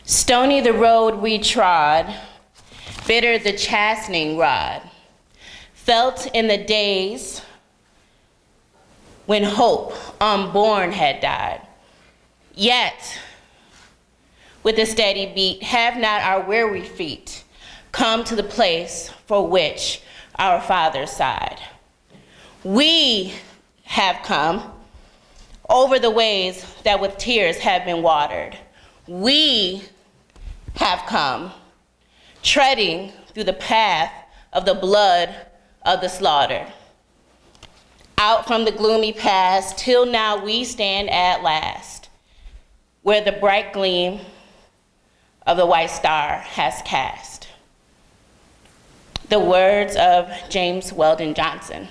Stony the road we trod, bitter the chastening rod, felt in the days when hope unborn had died. Yet, with a steady beat, have not our weary feet come to the place for which our fathers sighed. We have come over the ways that with tears have been watered. We have come treading through the path of the blood of the slaughtered. Out from the gloomy past, till now we stand at last, where the bright gleam of the white star has cast. The words of James Weldon Johnson,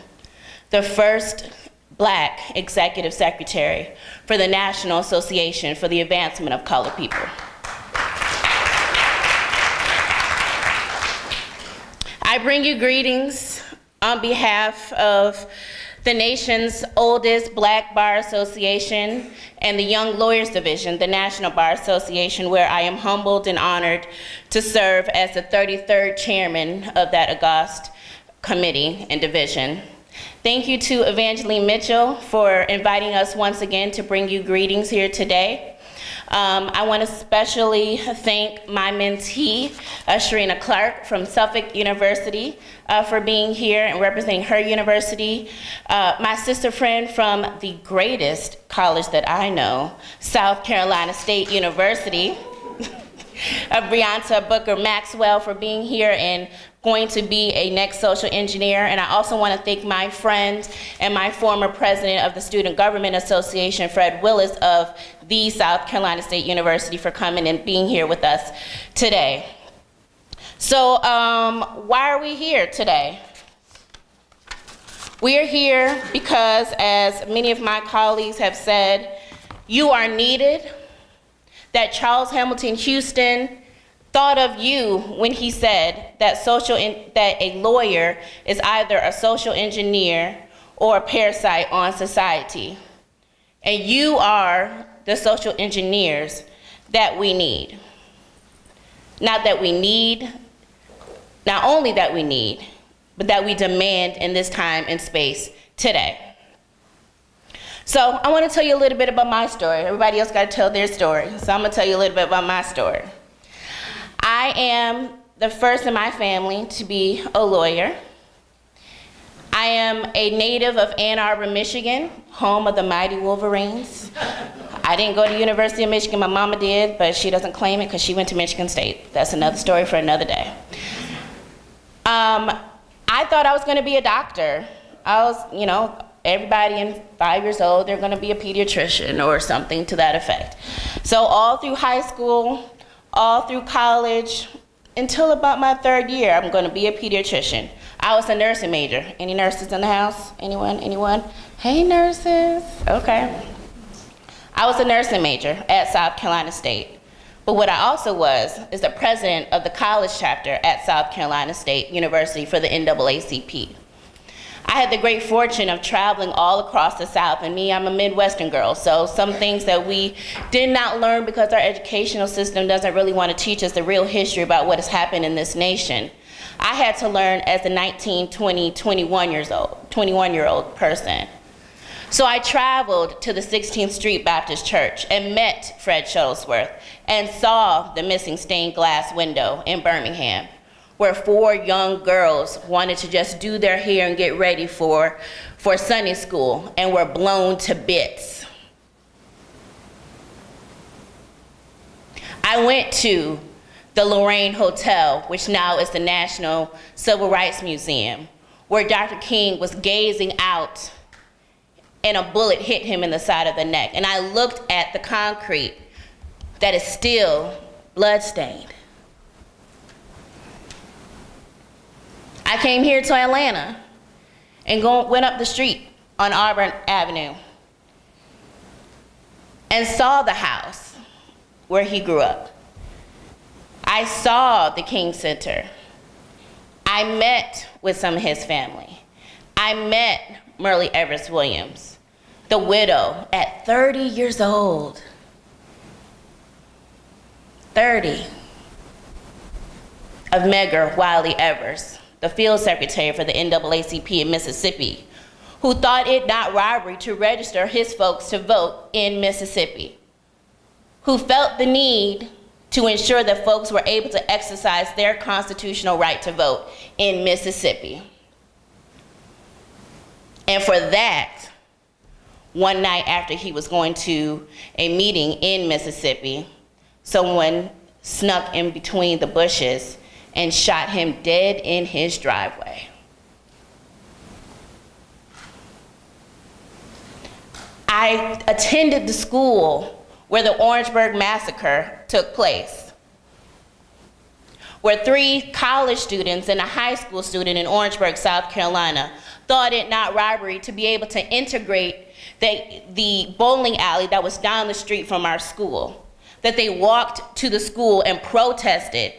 the first Black executive secretary for the National Association for the Advancement of Colored People. I bring you greetings on behalf of the nation's oldest Black Bar Association and the Young Lawyers Division, the National Bar Association, where I am humbled and honored to serve as the 33rd chairman of that august committee and division. Thank you to Evangeline Mitchell for inviting us once again to bring you greetings here today. I want to especially thank my mentee, Sharina Clark from Suffolk University, for being here and representing her university. My sister friend from the greatest college that I know, South Carolina State University, Brianta Booker Maxwell, for being here and going to be a next social engineer. And I also want to thank my friend and my former president of the Student Government Association, Fred Willis of the South Carolina State University, for coming and being here with us today. So why are we here today? We are here because, as many of my colleagues have said, you are needed, that Charles Hamilton Houston thought of you when he said that a lawyer is either a social engineer or a parasite on society. And you are the social engineers that we need. Not only that we need, but that we demand in this time and space today. So I want to tell you a little bit about my story. Everybody else got to tell their story. So I'm going to tell you a little bit about my story. I am the first in my family to be a lawyer. I am a native of Ann Arbor, Michigan, home of the mighty Wolverines. I didn't go to University of Michigan, my mama did, but she doesn't claim it because she went to Michigan State. That's another story for another day. I thought I was gonna be a doctor. I was, everybody in 5 years old, they're gonna be a pediatrician or something to that effect. So all through high school, all through college, until about my third year, I'm gonna be a pediatrician. I was a nursing major. Any nurses in the house? Anyone? Hey, nurses, okay. I was a nursing major at South Carolina State. But what I also was is the president of the college chapter at South Carolina State University for the NAACP. I had the great fortune of traveling all across the South, and I'm a Midwestern girl, so some things that we did not learn because our educational system doesn't really want to teach us the real history about what has happened in this nation. I had to learn as a 19, 20, 21-year-old person. So I traveled to the 16th Street Baptist Church and met Fred Shuttlesworth and saw the missing stained glass window in Birmingham, where 4 young girls wanted to just do their hair and get ready for Sunday school and were blown to bits. I went to the Lorraine Hotel, which now is the National Civil Rights Museum, where Dr. King was gazing out and a bullet hit him in the side of the neck. And I looked at the concrete that is still bloodstained. I came here to Atlanta and went up the street on Auburn Avenue and saw the house where he grew up. I saw the King Center. I met with some of his family. I met Myrlie Everett Williams, the widow at 30 years old. 30 of Medgar Wiley Evers, the field secretary for the NAACP in Mississippi, who thought it not robbery to register his folks to vote in Mississippi, who felt the need to ensure that folks were able to exercise their constitutional right to vote in Mississippi. And for that, one night after he was going to a meeting in Mississippi, someone snuck in between the bushes and shot him dead in his driveway. I attended the school where the Orangeburg massacre took place, where 3 college students and a high school student in Orangeburg, South Carolina, thought it not robbery to be able to integrate the bowling alley that was down the street from our school, that they walked to the school and protested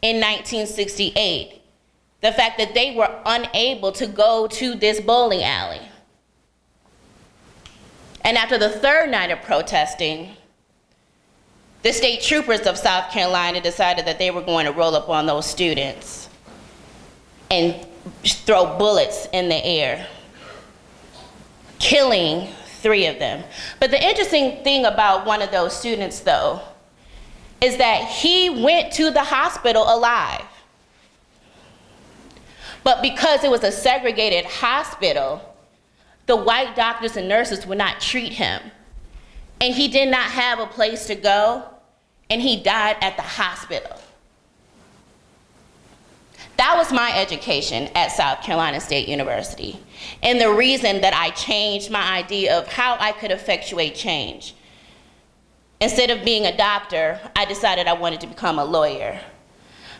in 1968, the fact that they were unable to go to this bowling alley. And after the 3rd night of protesting, the state troopers of South Carolina decided that they were going to roll up on those students and throw bullets in the air, killing 3 of them. But the interesting thing about one of those students, though, is that he went to the hospital alive. But because it was a segregated hospital, the white doctors and nurses would not treat him. And he did not have a place to go, and he died at the hospital. That was my education at South Carolina State University, and the reason that I changed my idea of how I could effectuate change. Instead of being a doctor, I decided I wanted to become a lawyer.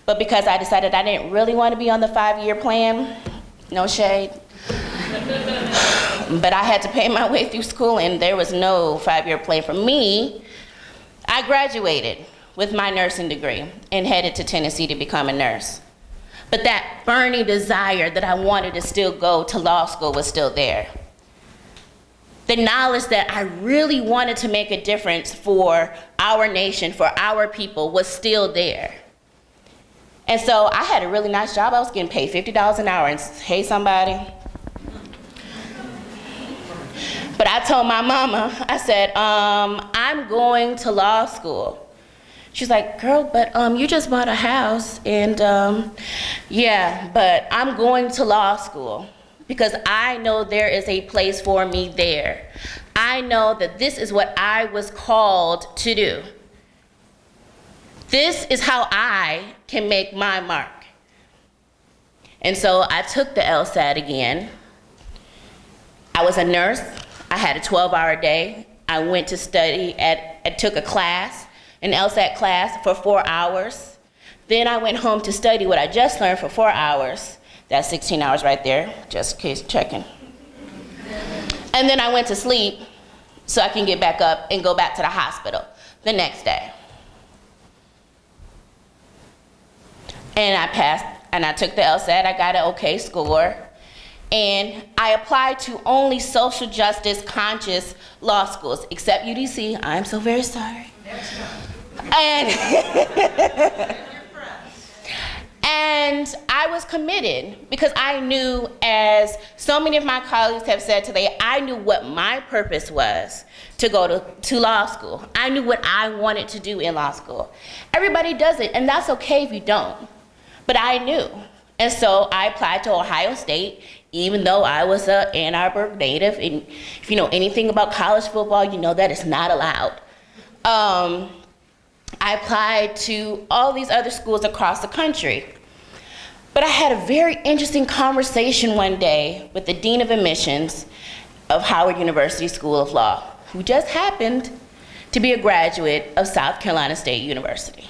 But because I decided I didn't really want to be on the 5-year plan, no shade, but I had to pay my way through school and there was no 5-year plan for me, I graduated with my nursing degree and headed to Tennessee to become a nurse. But that burning desire that I wanted to still go to law school was still there. The knowledge that I really wanted to make a difference for our nation, for our people, was still there. And so I had a really nice job. I was getting paid $50 an hour, and hey, somebody. But I told my mama, I said, I'm going to law school. She's like, girl, but you just bought a house, and yeah, but I'm going to law school because I know there is a place for me there. I know that this is what I was called to do. This is how I can make my mark. And so I took the LSAT again. I was a nurse. I had a 12-hour day. I went to study I took a class, an LSAT class for 4 hours. Then I went home to study what I just learned for 4 hours. That's 16 hours right there, just in case checking. And then I went to sleep so I can get back up and go back to the hospital the next day. And I passed, and I took the LSAT. I got an okay score. And I applied to only social justice conscious law schools, except UDC. I'm so very sorry. And I was committed because I knew, as so many of my colleagues have said today, I knew what my purpose was to go to law school. I knew what I wanted to do in law school. Everybody does it, and that's okay if you don't. But I knew. And so I applied to Ohio State, even though I was an Ann Arbor native. And if you know anything about college football, you know that it's not allowed. I applied to all these other schools across the country. But I had a very interesting conversation one day with the Dean of Admissions of Howard University School of Law, who just happened to be a graduate of South Carolina State University,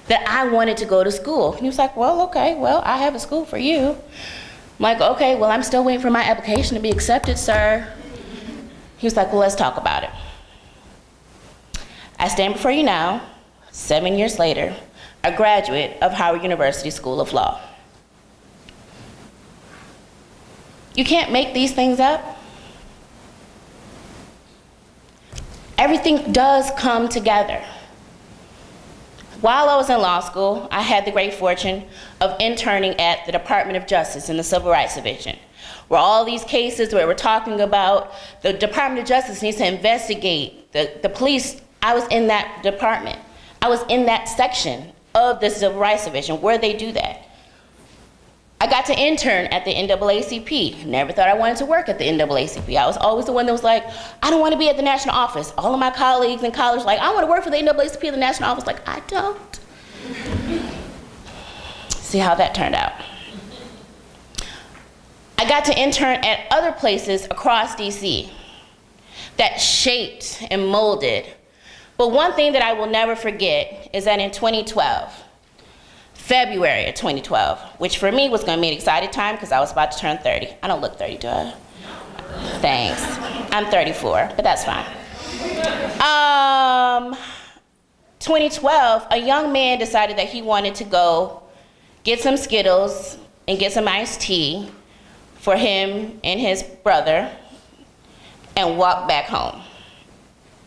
that I wanted to go to school. And he was like, well, okay, well, I have a school for you. I'm like, okay, well, I'm still waiting for my application to be accepted, sir. He was like, well, let's talk about it. I stand before you now, 7 years later, a graduate of Howard University School of Law. You can't make these things up. Everything does come together. While I was in law school, I had the great fortune of interning at the Department of Justice in the Civil Rights Division, where all these cases where we're talking about the Department of Justice needs to investigate the police. I was in that department. I was in that section of the Civil Rights Division where they do that. I got to intern at the NAACP. Never thought I wanted to work at the NAACP. I was always the one that was like, I don't want to be at the national office. All of my colleagues in college like, I want to work for the NAACP at the national office. Like, I don't. See how that turned out. I got to intern at other places across DC that shaped and molded. But one thing that I will never forget is that in 2012, February of 2012, which for me was going to be an exciting time because I was about to turn 30. I don't look 30, do I? Thanks. I'm 34, but that's fine. 2012, a young man decided that he wanted to go get some Skittles and get some iced tea for him and his brother and walk back home.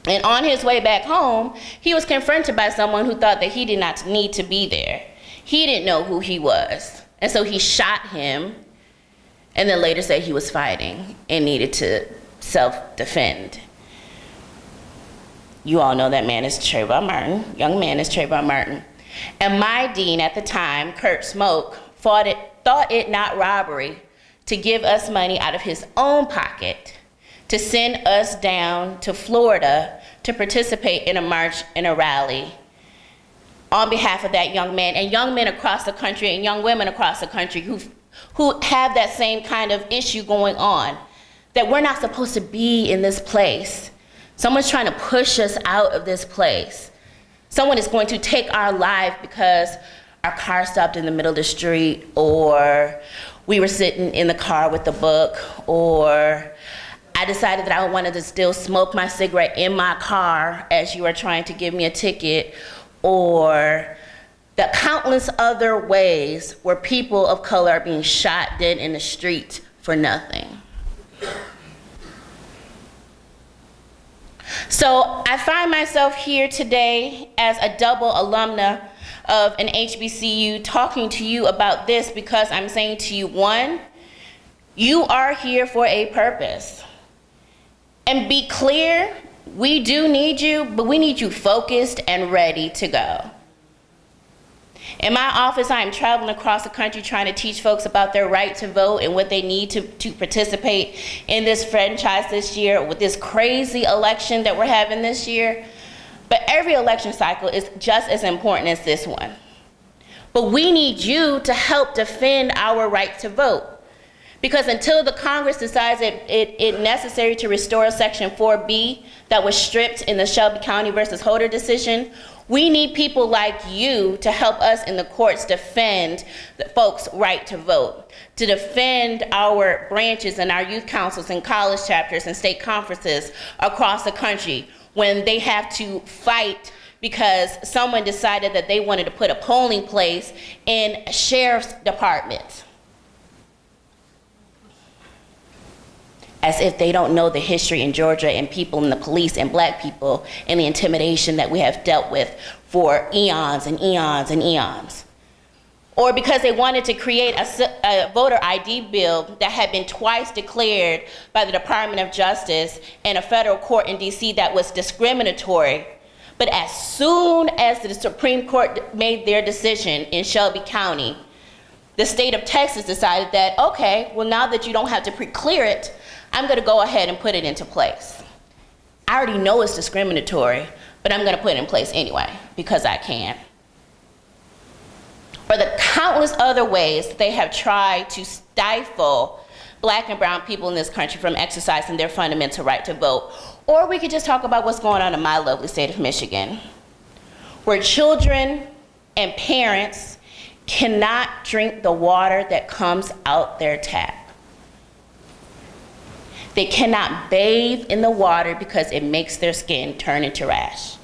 And on his way back home, he was confronted by someone who thought that he did not need to be there. He didn't know who he was. And so he shot him and then later said he was fighting and needed to self-defend. You all know that man is Trayvon Martin, young man is Trayvon Martin. And my dean at the time, Kurt Smoke, thought it not robbery to give us money out of his own pocket to send us down to Florida to participate in a march and a rally on behalf of that young man and young men across the country and young women across the country who have that same kind of issue going on, that we're not supposed to be in this place. Someone's trying to push us out of this place. Someone is going to take our life because our car stopped in the middle of the street, or we were sitting in the car with the book, or I decided that I wanted to still smoke my cigarette in my car as you were trying to give me a ticket, or the countless other ways where people of color are being shot dead in the street for nothing. So I find myself here today as a double alumna of an HBCU talking to you about this because I'm saying to you, one, you are here for a purpose. And be clear, we do need you, but we need you focused and ready to go. In my office, I am traveling across the country trying to teach folks about their right to vote and what they need to participate in this franchise this year with this crazy election that we're having this year. But every election cycle is just as important as this one. But we need you to help defend our right to vote. Because until the Congress decides it necessary to restore Section 4B that was stripped in the Shelby County versus Holder decision, we need people like you to help us in the courts defend the folks' right to vote, to defend our branches and our youth councils and college chapters and state conferences across the country when they have to fight because someone decided that they wanted to put a polling place in a sheriff's department. As if they don't know the history in Georgia and people and the police and black people and the intimidation that we have dealt with for eons and eons and eons. Or because they wanted to create a voter ID bill that had been twice declared by the Department of Justice and a federal court in DC that was discriminatory. But as soon as the Supreme Court made their decision in Shelby County, the state of Texas decided that, okay, well now that you don't have to pre-clear it, I'm gonna go ahead and put it into place. I already know it's discriminatory, but I'm gonna put it in place anyway, because I can. Or the countless other ways they have tried to stifle black and brown people in this country from exercising their fundamental right to vote. Or we could just talk about what's going on in my lovely state of Michigan, where children and parents cannot drink the water that comes out their tap. They cannot bathe in the water because it makes their skin turn into rash.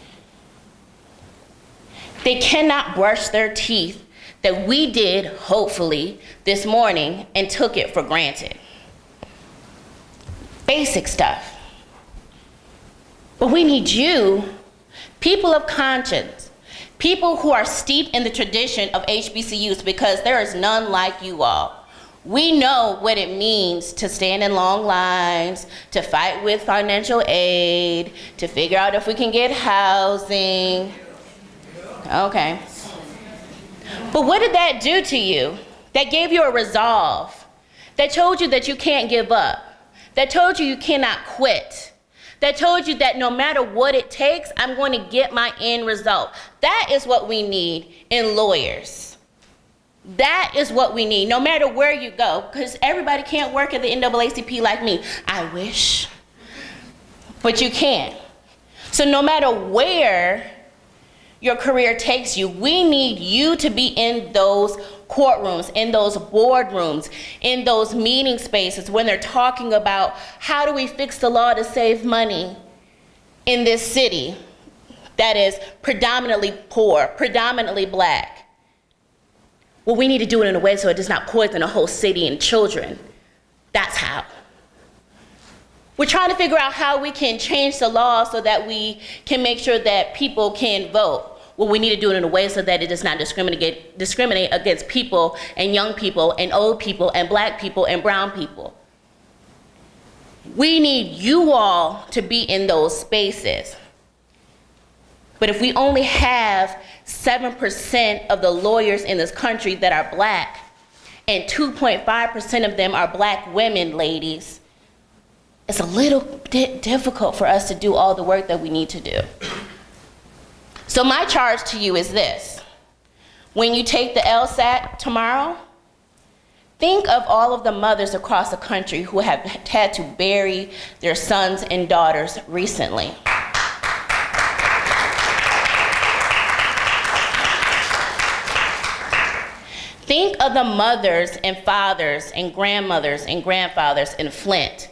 They cannot brush their teeth that we did, hopefully, this morning and took it for granted. Basic stuff. But we need you, people of conscience, People who are steeped in the tradition of HBCUs, because there is none like you all. We know what it means to stand in long lines, to fight with financial aid, to figure out if we can get housing. Okay. But what did that do to you? That gave you a resolve. That told you that you can't give up. That told you you cannot quit. That told you that no matter what it takes, I'm going to get my end result. That is what we need in lawyers. That is what we need, no matter where you go, because everybody can't work at the NAACP like me. I wish, but you can't. So no matter where your career takes you, we need you to be in those courtrooms, in those boardrooms, in those meeting spaces when they're talking about how do we fix the law to save money in this city that is predominantly poor, predominantly black. Well, we need to do it in a way so it does not poison a whole city and children. That's how. We're trying to figure out how we can change the law so that we can make sure that people can vote. Well, we need to do it in a way so that it does not discriminate against people and young people and old people and black people and brown people. We need you all to be in those spaces. But if we only have 7% of the lawyers in this country that are black, and 2.5% of them are black women, ladies, it's a little bit difficult for us to do all the work that we need to do. So my charge to you is this. When you take the LSAT tomorrow, think of all of the mothers across the country who have had to bury their sons and daughters recently. Think of the mothers and fathers and grandmothers and grandfathers in Flint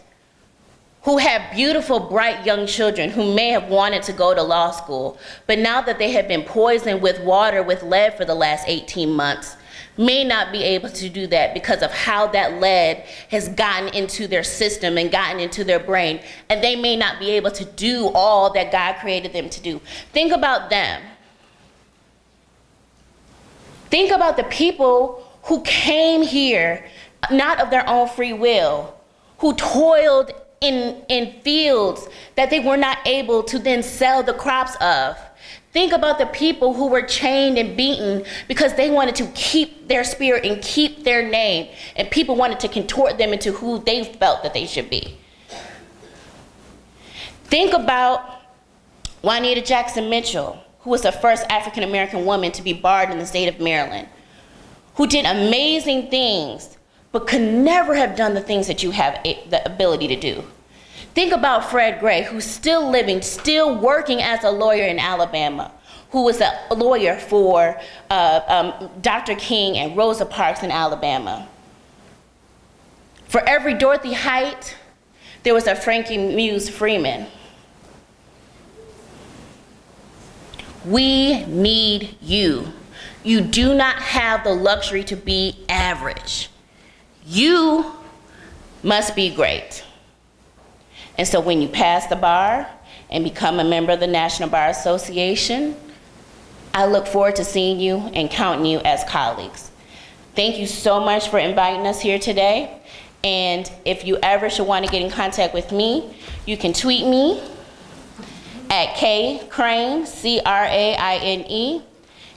who have beautiful, bright young children who may have wanted to go to law school, but now that they have been poisoned with water with lead for the last 18 months, may not be able to do that because of how that lead has gotten into their system and gotten into their brain, and they may not be able to do all that God created them to do. Think about them. Think about the people who came here, not of their own free will, who toiled in fields that they were not able to then sell the crops of. Think about the people who were chained and beaten because they wanted to keep their spirit and keep their name, and people wanted to contort them into who they felt that they should be. Think about Juanita Jackson Mitchell, who was the first African American woman to be barred in the state of Maryland, who did amazing things, but could never have done the things that you have the ability to do. Think about Fred Gray, who's still living, still working as a lawyer in Alabama, who was a lawyer for Dr. King and Rosa Parks in Alabama. For every Dorothy Height, there was a Frankie Muse Freeman. We need you. You do not have the luxury to be average. You must be great. And so when you pass the bar and become a member of the National Bar Association, I look forward to seeing you and counting you as colleagues. Thank you so much for inviting us here today. And if you ever should want to get in contact with me, you can tweet me at Craine, Craine.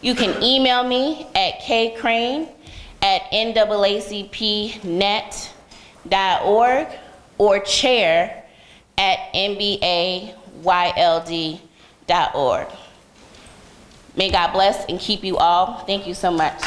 You can email me at kcraine@naacpnet.org or chair@nbayld.org. May God bless and keep you all. Thank you so much.